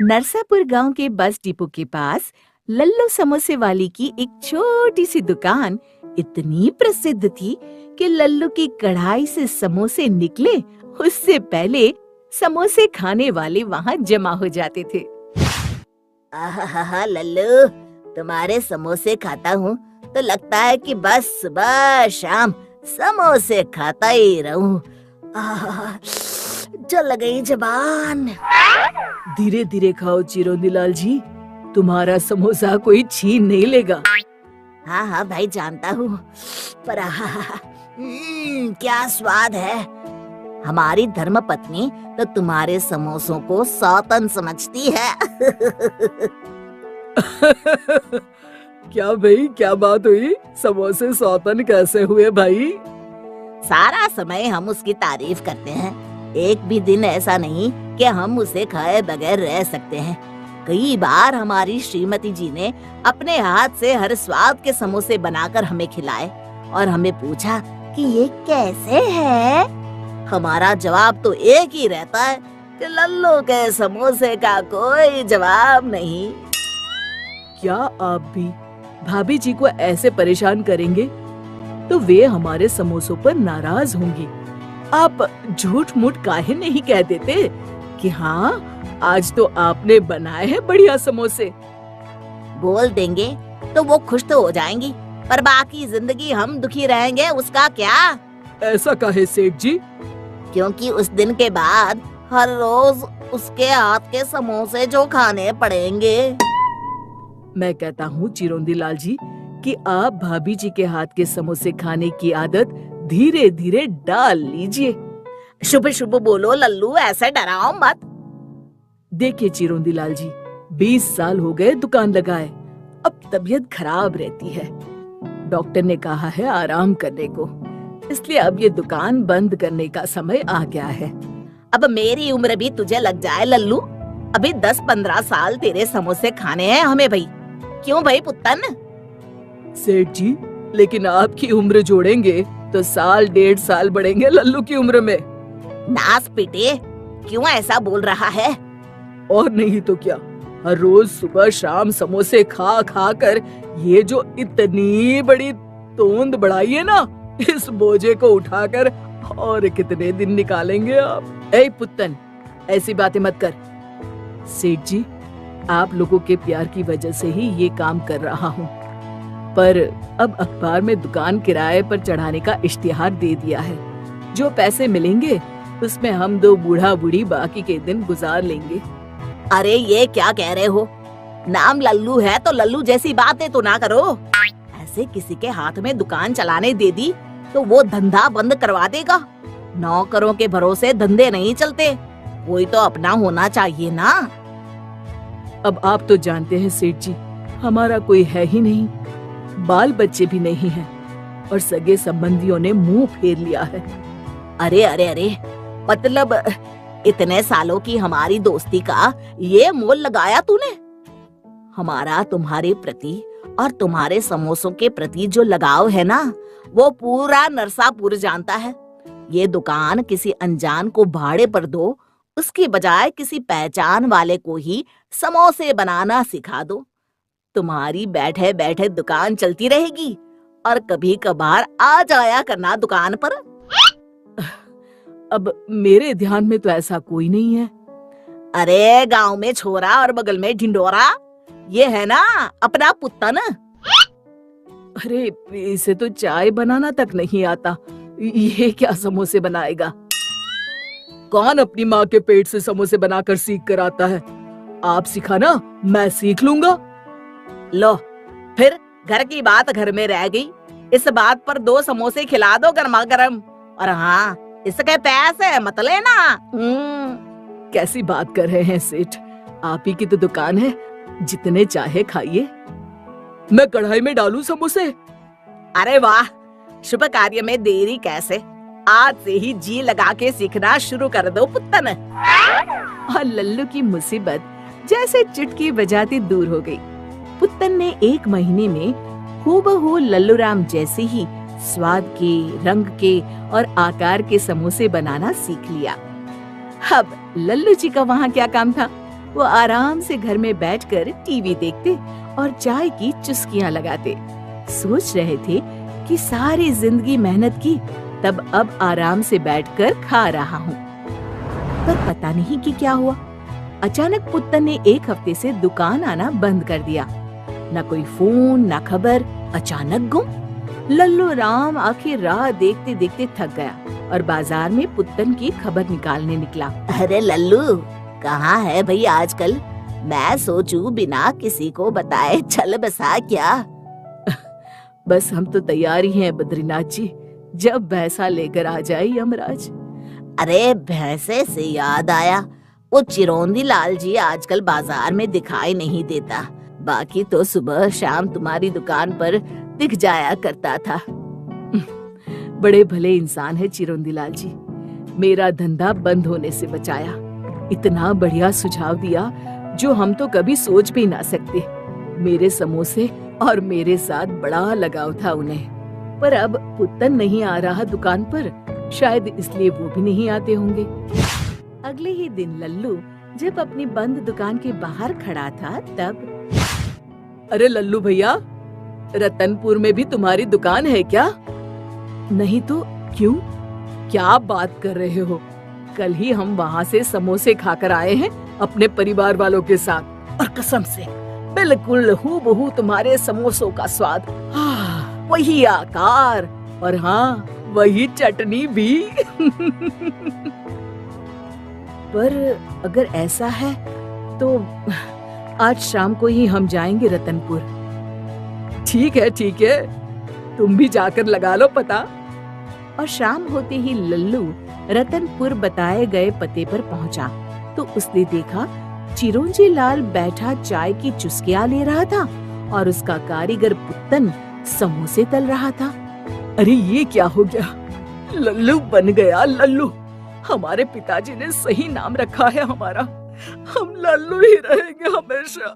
नरसापुर गांव के bus depot के पास लल्लू समोसे वाली की एक छोटी सी दुकान इतनी प्रसिद्ध थी कि लल्लू की कढ़ाई से समोसे निकले उससे पहले समोसे खाने वाले वहां जमा हो जाते थे। आहा लल्लू, तुम्हारे समोसे खाता हूँ तो लगता है कि बस सुबह शाम समोसे खाता ही रहूं। आहा, जल गई जबान। धीरे धीरे खाओ चिरोनीलाल जी, तुम्हारा समोसा कोई छीन नहीं लेगा। हाँ हाँ भाई, जानता हूँ, पर क्या स्वाद है। हमारी धर्मपत्नी तो तुम्हारे समोसों को सौतन समझती है। क्या भाई, क्या बात हुई? समोसे सौतन कैसे हुए भाई? सारा समय हम उसकी तारीफ करते हैं, एक भी दिन ऐसा नहीं कि हम उसे खाए बगैर रह सकते हैं। कई बार हमारी श्रीमती जी ने अपने हाथ से हर स्वाद के समोसे बनाकर हमें खिलाए और हमें पूछा कि ये कैसे है। हमारा जवाब तो एक ही रहता है कि लल्लू के समोसे का कोई जवाब नहीं। क्या आप भी भाभी जी को ऐसे परेशान करेंगे तो वे हमारे समोसों पर नाराज होंगी। आप झूठ मूठ काहे नहीं कह देते कि हाँ, आज तो आपने बनाए हैं बढ़िया समोसे। बोल देंगे तो वो खुश तो हो जाएंगी, पर बाकी जिंदगी हम दुखी रहेंगे, उसका क्या? ऐसा काहे सेठ जी? क्योंकि उस दिन के बाद हर रोज उसके हाथ के समोसे जो खाने पड़ेंगे। मैं कहता हूँ चिरोंदीलाल जी कि आप भाभी जी के हाथ के समोसे खाने की आदत धीरे धीरे डाल लीजिए। शुभ शुभ बोलो लल्लू, ऐसे डराओ मत। देखिए चिरोंदीलाल जी, 20 साल हो गए दुकान लगाए, अब तबीयत खराब रहती है। डॉक्टर ने कहा है आराम करने को, इसलिए अब ये दुकान बंद करने का समय आ गया है। अब मेरी उम्र भी तुझे लग जाए लल्लू, अभी 10-15 साल तेरे समोसे खाने हैं हमें भाई। क्यों भाई पुत्तन? सेठ जी, लेकिन आपकी उम्र जोड़ेंगे तो साल 1.5 साल बढ़ेंगे लल्लू की उम्र में। नास पिटे, क्यों ऐसा बोल रहा है? और नहीं तो क्या, हर रोज सुबह शाम समोसे खा खा कर ये जो इतनी बड़ी तोंद बढ़ाई है ना, इस बोझे को उठाकर और कितने दिन निकालेंगे आप? ऐ पुत्तन, ऐसी बातें मत कर। सेठ जी, आप लोगों के प्यार की वजह से ही ये काम कर रहा हूँ, पर अब अखबार में दुकान किराए पर चढ़ाने का इश्तिहार दे दिया है। जो पैसे मिलेंगे उसमें हम दो बूढ़ा बूढ़ी बाकी के दिन गुजार लेंगे। अरे ये क्या कह रहे हो? नाम लल्लू है तो लल्लू जैसी बातें तो ना करो। ऐसे किसी के हाथ में दुकान चलाने दे दी तो वो धंधा बंद करवा देगा। नौकरों के भरोसे धंधे नहीं चलते, कोई तो अपना होना चाहिए ना। अब आप तो जानते हैं सेठ जी, हमारा कोई है ही नहीं, बाल बच्चे भी नहीं हैं और सगे संबंधियों ने मुंह फेर लिया है। अरे अरे अरे, मतलब इतने सालों की हमारी दोस्ती का ये मोल लगाया तूने? हमारा तुम्हारे प्रति और तुम्हारे समोसों के प्रति जो लगाव है ना, वो पूरा नरसापुर जानता है। ये दुकान किसी अनजान को भाड़े पर दो, उसकी बजाय किसी पहचान वाले को ही समोसे बनाना सिखा दो। तुम्हारी बैठे बैठे दुकान चलती रहेगी और कभी कभार आ जाया करना दुकान पर। अब मेरे ध्यान में तो ऐसा कोई नहीं है। अरे गांव में छोरा और बगल में ढिंडोरा, ये है ना अपना पुत्तन। अरे इसे तो चाय बनाना तक नहीं आता, ये क्या समोसे बनाएगा? कौन अपनी माँ के पेट से समोसे बनाकर सीख कर आता है? आप सिखाना, मैं सीख लूंगा। लो, फिर घर की बात घर में रह गई। इस बात पर 2 समोसे खिला दो गर्मा गर्म, और हाँ, इसके पैसे मत लेना। कैसी बात कर रहे हैं सेठ, आप ही की तो दुकान है, जितने चाहे खाइए। मैं कढ़ाई में डालूं समोसे? अरे वाह, शुभ कार्य में देरी कैसे, आज से ही जी लगा के सीखना शुरू कर दो पुत्तन। और लल्लू की मुसीबत जैसे चुटकी बजाती दूर हो गई। पुत्तन ने 1 महीने में हूबहू लल्लू राम जैसे ही स्वाद के, रंग के और आकार के समोसे बनाना सीख लिया। अब लल्लू जी का वहाँ क्या काम था? वो आराम से घर में बैठकर टीवी देखते और चाय की चुस्कियां लगाते। सोच रहे थे कि सारी जिंदगी मेहनत की, तब अब आराम से बैठकर खा रहा हूँ। पर पता नहीं कि क्या हुआ। अचानक पुत्तन ने एक हफ्ते से दुकान आना बंद कर दिया। न कोई फोन, न खबर, अचानक गुम। लल्लू राम आखिर राह देखते देखते थक गया और बाजार में पुत्तन की खबर निकालने निकला। अरे लल्लू, कहाँ है भाई आजकल? मैं सोचूं बिना किसी को बताए चल बसा क्या? बस हम तो तैयार ही हैं बद्रीनाथ जी, जब भैंसा लेकर आ जाए यमराज। अरे भैंसे से याद आया, वो चिरौंदी लाल जी आजकल बाजार में दिखाई नहीं देता। बाकी तो सुबह शाम तुम्हारी दुकान पर दिख जाया करता था। बड़े भले इंसान है चिरौंदी लाल जी, मेरा धंधा बंद होने से बचाया। इतना बढ़िया सुझाव दिया जो हम तो कभी सोच भी ना सकते। मेरे समोसे और मेरे साथ बड़ा लगाव था उन्हें। पर अब पुत्तन नहीं आ रहा दुकान पर, शायद इसलिए वो भी नहीं आते होंगे। अगले ही दिन लल्लू जब अपनी बंद दुकान के बाहर खड़ा था तब, अरे लल्लू भैया, रतनपुर में भी तुम्हारी दुकान है क्या? नहीं तो क्यों? क्या बात कर रहे हो? कल ही हम वहाँ से समोसे खाकर आए हैं अपने परिवार वालों के साथ, और कसम से बिल्कुल हूबहू तुम्हारे समोसों का स्वाद। वही आकार और हाँ, वही चटनी भी। पर अगर ऐसा है तो आज शाम को ही हम जाएंगे रतनपुर। ठीक है, तुम भी जाकर लगा लो पता। और शाम होते ही लल्लू रतनपुर बताए गए पते पर पहुंचा तो उसने देखा चिरौंजी लाल बैठा चाय की चुस्कियां ले रहा था और उसका कारीगर पुत्तन समोसे तल रहा था। अरे ये क्या हो गया? लल्लू बन गया लल्लू। हमारे पिताजी ने सही नाम रखा है हमारा। हम लल्लू ही रहेंगे हमेशा।